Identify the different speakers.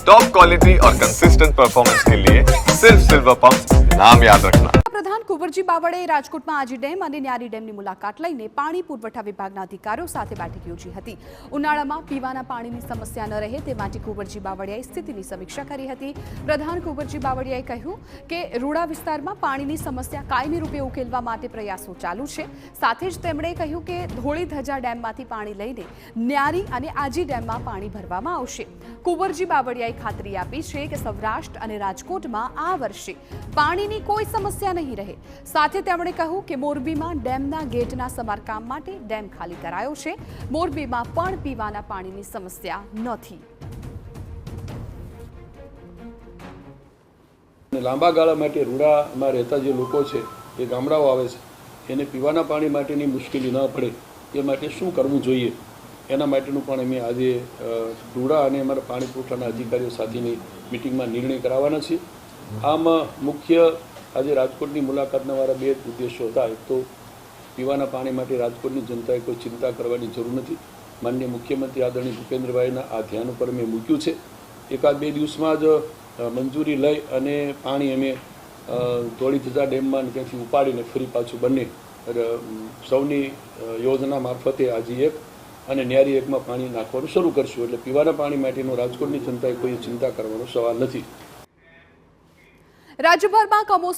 Speaker 1: Top quality और consistent performance के लिए सिर्फ सिल्वर पंप नाम याद रखना।
Speaker 2: પ્રધાન કુંવરજી બાવળે રાજકોટમાં આજી ડેમ અને ન્યારી ડેમની મુલાકાત લઈને પાણી પુરવઠા વિભાગના અધિકારીઓ સાથે બેઠક યોજી હતી। ઉનાળામાં પીવાના પાણીની સમસ્યા ન રહે તે માટે કુંવરજી બાવળિયાએ સ્થિતિની સમીક્ષા કરી હતી। પ્રધાન કુંવરજી બાવળિયાએ કહ્યું કે રૂડા વિસ્તારમાં પાણીની સમસ્યા કાયમી રૂપે ઉકેલવા માટે પ્રયાસો ચાલુ છે। સાથે જ તેમણે કહ્યું કે ધોળીધજા ડેમમાંથી પાણી લઈને ન્યારી અને આજી ડેમમાં પાણી ભરવામાં આવશે। કુંવરજી બાવળિયાએ ખાતરી આપી છે કે સૌરાષ્ટ્ર અને રાજકોટમાં આ વર્ષે પાણીની કોઈ સમસ્યા નહીં રહે। સાથે તેમણે કહ્યું કે મોરબીમાં ડેમના ગેટના સમારકામ માટે ડેમ ખાલી કરાયો છે। મોરબીમાં પણ પીવાના પાણીની સમસ્યા નથી।
Speaker 3: લાંબા ગાળા માટે રૂડામાં રહેતા જે લોકો છે એ ગામડાઓ આવે છે એને પીવાના પાણી માટેની મુશ્કેલી ન પડે એ માટે શું કરવું જોઈએ એના માટેનું પણ અમે આજે રૂડા અને અમારા પાણી પુરવઠાના અધિકારીઓ સાથેની મિટિંગમાં નિર્ણય કરાવવાના છીએ। આમ મુખ્ય આજે રાજકોટની મુલાકાતના મારા બે ઉદ્દેશો હતા। એક તો પીવાના પાણી માટે રાજકોટની જનતાએ કોઈ ચિંતા કરવાની જરૂર નથી। માનનીય મુખ્યમંત્રી આદરણીય ભૂપેન્દ્રભાઈના આ ધ્યાન ઉપર મેં મૂક્યું છે। એકાદ બે દિવસમાં જ મંજૂરી લઈ અને પાણી અમે ધોળીધજા ડેમમાં ત્યાંથી ઉપાડીને ફરી પાછું બંને સૌની યોજના મારફતે આજે એક અને ન્યારી એકમાં પાણી નાખવાનું શરૂ કરશું। એટલે પીવાના પાણી માટેનો રાજકોટની જનતાએ કોઈ ચિંતા કરવાનો સવાલ નથી।
Speaker 2: રાજ્યભરમાં કમોસમી